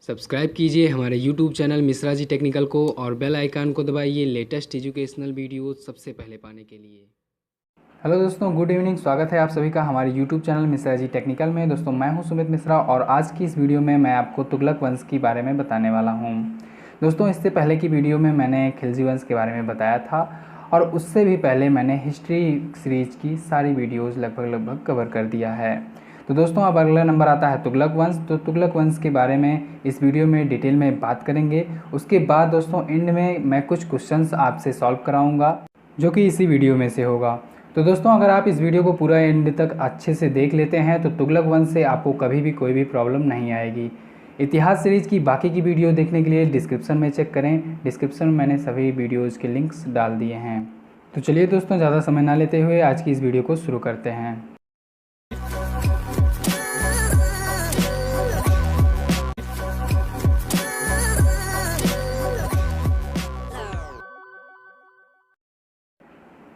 Subscribe कीजिए हमारे YouTube channel Mishra ji technical को और बेल आइकन को दबाइए लेटेस्ट एजुकेशनल वीडियो सबसे पहले पाने के लिए। हेलो दोस्तों, गुड इवनिंग। स्वागत है आप सभी का हमारे YouTube channel Mishra ji technical में। दोस्तों मैं हूं सुमित मिश्रा और आज की इस वीडियो में मैं आपको तुगलक वंश के बारे में बताने वाला हूं। दोस्तों इससे पहले की वीडियो में मैंने खिलजी वंश के बारे में बताया था और उससे भी पहले मैंने हिस्ट्री सीरीज की सारी वीडियोज़ लगभग कवर कर दिया है। तो दोस्तों अब अगला नंबर आता है तुगलक वंश। तो तुगलक वंश के बारे में इस वीडियो में डिटेल में बात करेंगे। उसके बाद दोस्तों एंड में मैं कुछ क्वेश्चंस आपसे सॉल्व कराऊंगा जो कि इसी वीडियो में से होगा। तो दोस्तों अगर आप इस वीडियो को पूरा एंड तक अच्छे से देख लेते हैं तो तुगलक वंश से आपको कभी भी कोई भी प्रॉब्लम नहीं आएगी। इतिहास सीरीज़ की बाकी की वीडियो देखने के लिए डिस्क्रिप्शन में चेक करें। डिस्क्रिप्शन में मैंने सभी वीडियोज़ के लिंक्स डाल दिए हैं। तो चलिए दोस्तों ज़्यादा समय ना लेते हुए आज की इस वीडियो को शुरू करते हैं।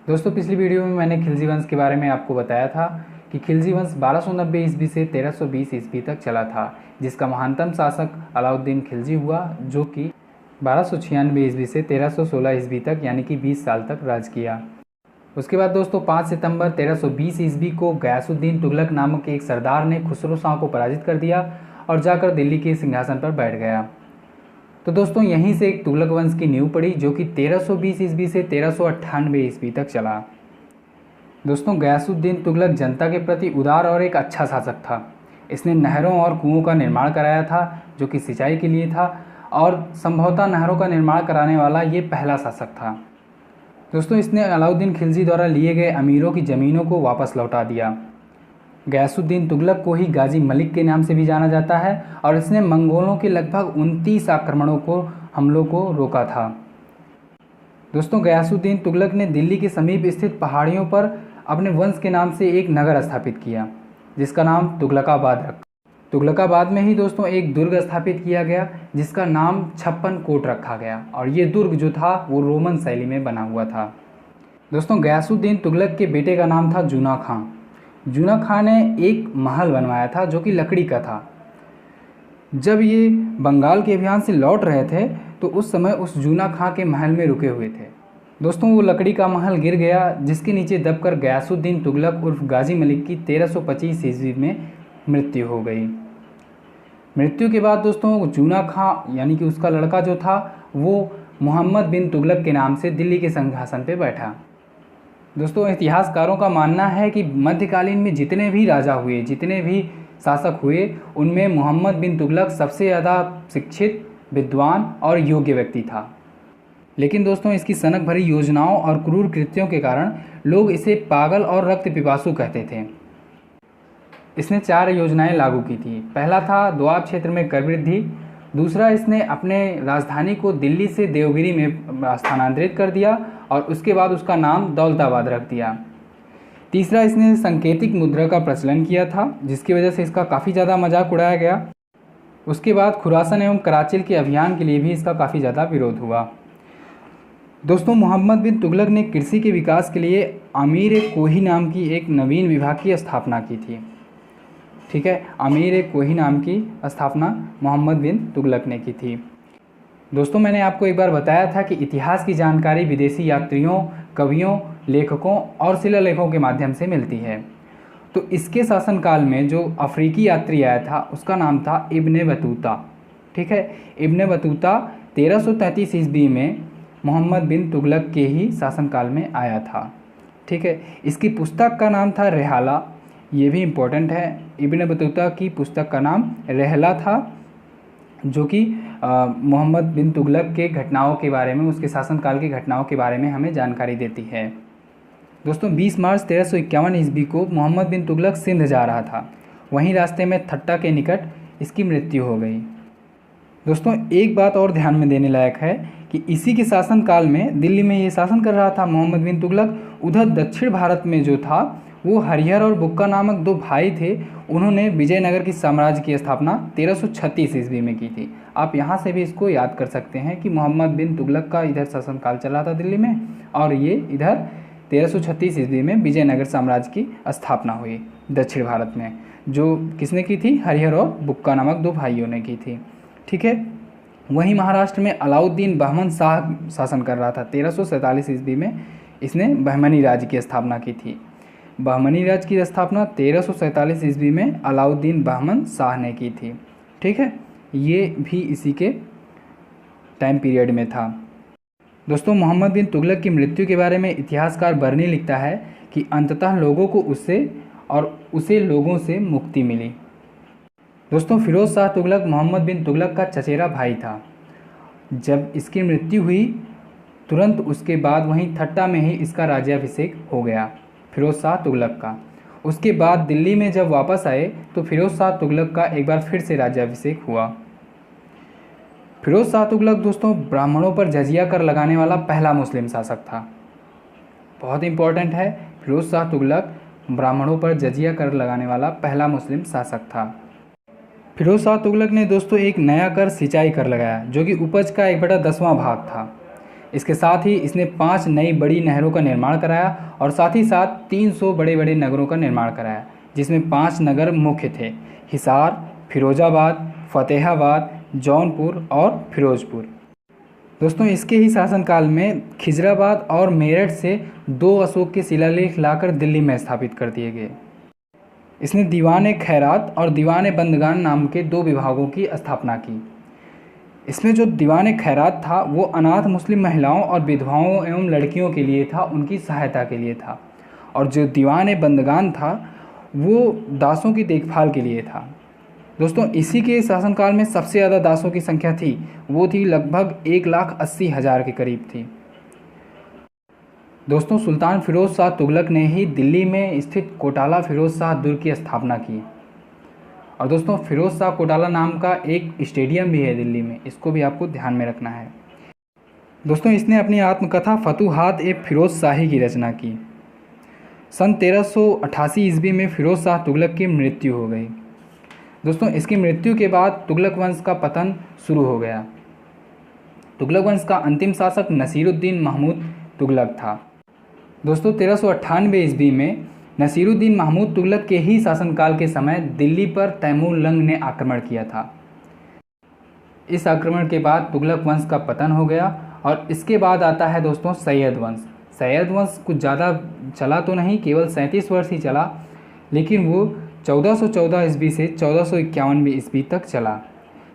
दोस्तों पिछली वीडियो में मैंने खिलजी वंश के बारे में आपको बताया था कि खिलजी वंश 1290 ईस्वी से 1320 ईस्वी तक चला था, जिसका महानतम शासक अलाउद्दीन खिलजी हुआ, जो कि 1296 ईस्वी से 1316 ईस्वी तक यानी कि 20 साल तक राज किया। उसके बाद दोस्तों 5 सितंबर 1320 ईस्वी को गयासुद्दीन तुगलक नामक एक सरदार ने खुसरो शाह को पराजित कर दिया और जाकर दिल्ली के सिंहासन पर बैठ गया। तो दोस्तों यहीं से एक तुगलक वंश की नींव पड़ी जो कि 1320 ईस्वी से 1398 ईस्वी तक चला। दोस्तों गयासुद्दीन तुगलक जनता के प्रति उदार और एक अच्छा शासक था। इसने नहरों और कुओं का निर्माण कराया था जो कि सिंचाई के लिए था और संभवतः नहरों का निर्माण कराने वाला ये पहला शासक था। दोस्तों इसने अलाउद्दीन खिलजी द्वारा लिए गए अमीरों की ज़मीनों को वापस लौटा दिया। गयासुद्दीन तुगलक को ही गाजी मलिक के नाम से भी जाना जाता है और इसने मंगोलों के लगभग 29 आक्रमणों को हमलों को रोका था। दोस्तों गयासुद्दीन तुगलक ने दिल्ली के समीप स्थित पहाड़ियों पर अपने वंश के नाम से एक नगर स्थापित किया जिसका नाम तुगलकाबाद रखा। तुगलकाबाद में ही दोस्तों एक दुर्ग स्थापित किया गया जिसका नाम 56 कोट रखा गया और ये दुर्ग जो था वो रोमन शैली में बना हुआ था। दोस्तों गयासुद्दीन तुगलक के बेटे का नाम था जूना खां। जूना खां ने एक महल बनवाया था जो कि लकड़ी का था। जब ये बंगाल के अभियान से लौट रहे थे तो उस समय उस जूना खां के महल में रुके हुए थे। दोस्तों वो लकड़ी का महल गिर गया जिसके नीचे दबकर गयासुद्दीन तुगलक उर्फ गाजी मलिक की 1325 ईस्वी में मृत्यु हो गई। मृत्यु के बाद दोस्तों जूना खां यानी कि उसका लड़का जो था वो मोहम्मद बिन तुगलक के नाम से दिल्ली के सिंहासन पर बैठा। दोस्तों इतिहासकारों का मानना है कि मध्यकालीन में जितने भी राजा हुए, जितने भी शासक हुए, उनमें मोहम्मद बिन तुगलक सबसे ज़्यादा शिक्षित, विद्वान और योग्य व्यक्ति था। लेकिन दोस्तों इसकी सनक भरी योजनाओं और क्रूर कृत्यों के कारण लोग इसे पागल और रक्त पिपासु कहते थे। इसने 4 योजनाएं लागू की थी। पहला था दोआब क्षेत्र में कर वृद्धि। दूसरा, इसने अपने राजधानी को दिल्ली से देवगिरी में स्थानांतरित कर दिया और उसके बाद उसका नाम दौलताबाद रख दिया। तीसरा, इसने सांकेतिक मुद्रा का प्रचलन किया था जिसकी वजह से इसका काफ़ी ज़्यादा मजाक उड़ाया गया। उसके बाद खुरासन एवं कराचिल के अभियान के लिए भी इसका काफ़ी ज़्यादा विरोध हुआ। दोस्तों मोहम्मद बिन तुगलक ने कृषि के विकास के लिए अमीर कोही नाम की एक नवीन विभाग की स्थापना की थी। ठीक है, अमीर कोही नाम की स्थापना मोहम्मद बिन तुगलक ने की थी। दोस्तों मैंने आपको एक बार बताया था कि इतिहास की जानकारी विदेशी यात्रियों, कवियों, लेखकों और शिलालेखों के माध्यम से मिलती है। तो इसके शासनकाल में जो अफ्रीकी यात्री आया था उसका नाम था इब्ने बतूता। ठीक है, इब्ने बतूता 1333 ईस्वी में मोहम्मद बिन तुगलक के ही शासनकाल में आया था। ठीक है, इसकी पुस्तक का नाम था रेहाला। ये भी इम्पोर्टेंट है। इब्ने बतूता की पुस्तक का नाम रेहला था जो कि मोहम्मद बिन तुगलक के घटनाओं के बारे में, उसके शासनकाल की घटनाओं के बारे में हमें जानकारी देती है। दोस्तों 20 मार्च 1351 ईस्वी को मोहम्मद बिन तुगलक सिंध जा रहा था। वहीं रास्ते में थट्टा के निकट इसकी मृत्यु हो गई। दोस्तों एक बात और ध्यान में देने लायक है कि इसी के शासनकाल में दिल्ली में ये शासन कर रहा था मोहम्मद बिन तुगलक। उधर दक्षिण भारत में जो था वो हरिहर और बुक्का नामक 2 भाई थे। उन्होंने विजयनगर की साम्राज्य की स्थापना 1336 ईस्वी में की थी। आप यहाँ से भी इसको याद कर सकते हैं कि मोहम्मद बिन तुगलक का इधर शासनकाल चला था दिल्ली में और ये इधर 1336 ईस्वी में विजयनगर साम्राज्य की स्थापना हुई दक्षिण भारत में, जो किसने की थी? हरिहर और बुक्का नामक 2 भाइयों ने की थी। ठीक है। वहीं महाराष्ट्र में अलाउद्दीन बहमन शाह शासन कर रहा था। 1347 ईस्वी में इसने बहमनी राज्य की स्थापना की थी। बहमनी राज्य की स्थापना 1347 ईस्वी में अलाउद्दीन बहमन शाह ने की थी, ठीक है। ये भी इसी के टाइम पीरियड में था। दोस्तों, मोहम्मद बिन तुगलक की मृत्यु के बारे में इतिहासकार बर्नी लिखता है कि अंततः लोगों को उसे लोगों से मुक्ति मिली। दोस्तों, फिरोज शाह तुगलक मोहम्मद बिन तुगलक का चचेरा भाई था। जब इसकी मृत्यु हुई तुरंत उसके बाद वहीं ठट्टा में ही इसका राज्याभिषेक हो गया, फिरोज शाह तुगलक का। उसके बाद दिल्ली में जब वापस आए तो फिरोज शाह तुगलक का एक बार फिर से राज्याभिषेक हुआ। फिरोज शाह तुगलक दोस्तों ब्राह्मणों पर जजिया कर लगाने वाला पहला मुस्लिम शासक था। बहुत इंपॉर्टेंट है, फिरोज शाह तुगलक ब्राह्मणों पर जजिया कर लगाने वाला पहला मुस्लिम शासक था। फिरोज शाह तुगलक ने दोस्तों एक नया कर सिंचाई कर लगाया जो कि उपज का 1/10वां भाग था। इसके साथ ही इसने 5 नई बड़ी नहरों का निर्माण कराया और साथ ही साथ 300 बड़े बड़े नगरों का निर्माण कराया, जिसमें 5 नगर मुख्य थे: हिसार, फिरोजाबाद, फतेहाबाद, जौनपुर और फिरोजपुर। दोस्तों, इसके ही शासनकाल में खिजराबाद और मेरठ से 2 अशोक के शिलालेख लाकर दिल्ली में स्थापित कर दिए गए। इसने दीवान खैरात और दीवान बंदगान नाम के 2 विभागों की स्थापना की। इसमें जो दीवान खैरात था वो अनाथ मुस्लिम महिलाओं और विधवाओं एवं लड़कियों के लिए था, उनकी सहायता के लिए था। और जो दीवान बंदगान था वो दासों की देखभाल के लिए था। दोस्तों, इसी के शासनकाल में सबसे ज़्यादा दासों की संख्या थी, वो थी लगभग 1,80,000 के करीब थी। दोस्तों, सुल्तान फिरोज शाह तुगलक ने ही दिल्ली में स्थित कोटाला फिरोज शाह दुर्ग की स्थापना की। और दोस्तों, फिरोज शाह कोटाला नाम का एक स्टेडियम भी है दिल्ली में, इसको भी आपको ध्यान में रखना है। दोस्तों, इसने अपनी आत्मकथा फतुहात ए फिरोज शाही की रचना की। सन 1388 ईस्वी में फिरोज शाह तुगलक की मृत्यु हो गई। दोस्तों, इसकी मृत्यु के बाद तुगलक वंश का पतन शुरू हो गया। तुगलक वंश का अंतिम शासक नसीरुद्दीन महमूद तुगलक था। दोस्तों, 1398 ईस्वी में नसीरुद्दीन महमूद तुगलक के ही शासनकाल के समय दिल्ली पर तैमूर लंग ने आक्रमण किया था। इस आक्रमण के बाद तुगलक वंश का पतन हो गया और इसके बाद आता है दोस्तों सैयद वंश। सैयद वंश कुछ ज़्यादा चला तो नहीं, केवल 37 वर्ष ही चला, लेकिन वो 1414 ईस्वी से 1451 ईस्वी तक चला।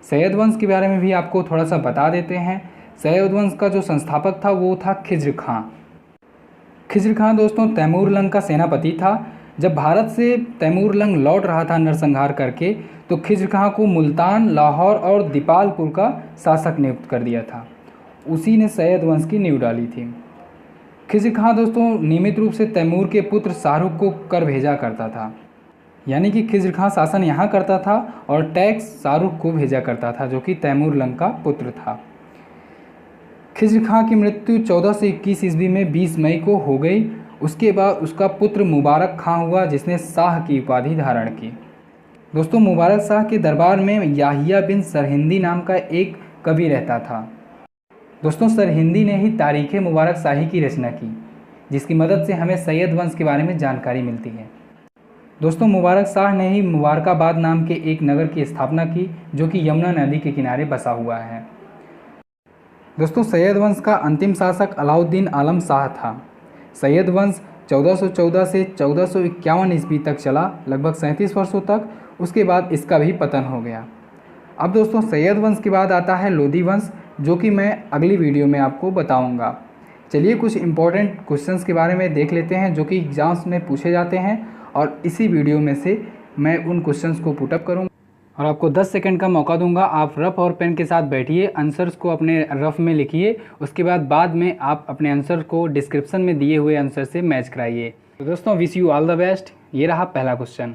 सैयद वंश के बारे में भी आपको थोड़ा सा बता देते हैं। सैयद वंश का जो संस्थापक था वो था खिज्र खां। खिज्र खां दोस्तों तैमूर लंग का सेनापति था। जब भारत से तैमूर लंग लौट रहा था नरसंहार करके, तो खिज्र खां को मुल्तान, लाहौर और दीपालपुर का शासक नियुक्त कर दिया था। उसी ने सैयद वंश की नींव डाली थी। खिज्र खां दोस्तों नियमित रूप से तैमूर के पुत्र शाहरुख को कर भेजा करता था, यानी कि खिज्र खां शासन यहाँ करता था और टैक्स शाहरुख को भेजा करता था, जो कि तैमूर लंग का पुत्र था। खिज्र खां की मृत्यु 1421 ईस्वी में 20 मई को हो गई। उसके बाद उसका पुत्र मुबारक खां हुआ, जिसने शाह की उपाधि धारण की। दोस्तों, मुबारक शाह के दरबार में याहिया बिन सरहिंदी नाम का एक कवि रहता था। दोस्तों, सरहिंदी ने ही तारीख़ मुबारक शाही की रचना की, जिसकी मदद से हमें सैयद वंश के बारे में जानकारी मिलती है। दोस्तों, मुबारक शाह ने ही मुबारकाबाद नाम के एक नगर की स्थापना की, जो कि यमुना नदी के किनारे बसा हुआ है। दोस्तों, सैयद वंश का अंतिम शासक अलाउद्दीन आलम शाह था। सैयद वंश 1414 से 1451 ईस्वी तक चला, लगभग 37 वर्षों तक। उसके बाद इसका भी पतन हो गया। अब दोस्तों सैयद वंश के बाद आता है लोधी वंश, जो कि मैं अगली वीडियो में आपको बताऊंगा। चलिए कुछ इंपॉर्टेंट क्वेश्चंस के बारे में देख लेते हैं जो कि एग्जाम्स में पूछे जाते हैं, और इसी वीडियो में से मैं उन क्वेश्चंस को पुटअप करूँगा और आपको 10 सेकंड का मौका दूंगा। आप रफ और पेन के साथ बैठिए, आंसर्स को अपने रफ में लिखिए। उसके बाद में आप अपने आंसर को डिस्क्रिप्शन में दिए हुए आंसर से मैच कराइए। तो दोस्तों wish you all the best. ये रहा पहला क्वेश्चन।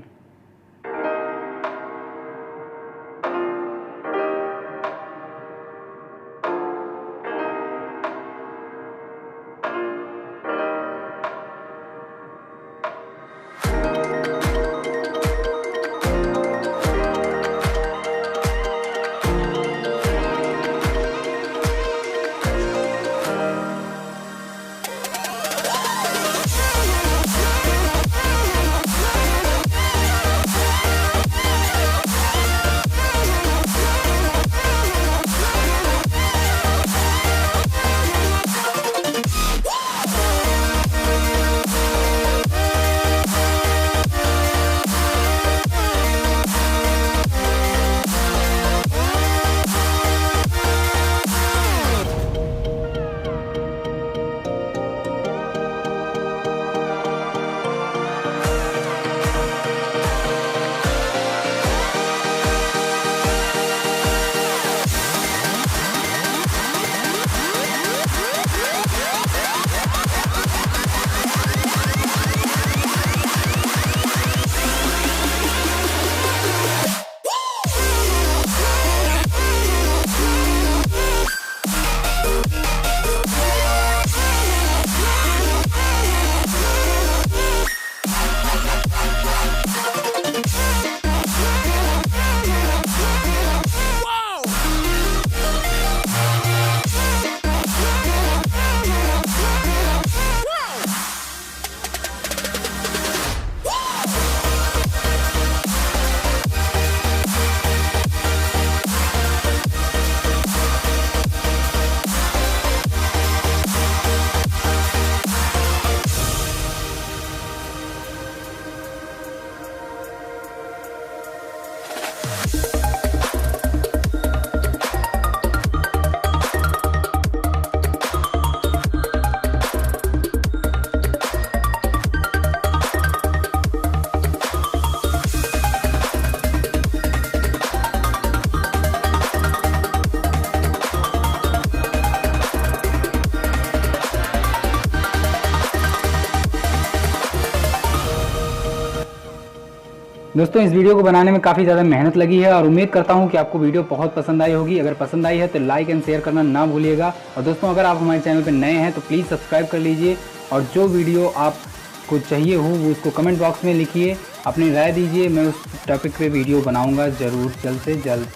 दोस्तों इस वीडियो को बनाने में काफ़ी ज़्यादा मेहनत लगी है और उम्मीद करता हूं कि आपको वीडियो बहुत पसंद आई होगी। अगर पसंद आई है तो लाइक एंड शेयर करना ना भूलिएगा। और दोस्तों अगर आप हमारे चैनल पर नए हैं तो प्लीज़ सब्सक्राइब कर लीजिए और जो वीडियो आपको चाहिए हो वो उसको कमेंट बॉक्स में लिखिए, अपनी राय दीजिए। मैं उस टॉपिक पे वीडियो बनाऊँगा ज़रूर जल्द से जल्द।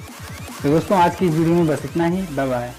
तो दोस्तों आज की इस वीडियो में बस इतना ही। Bye bye.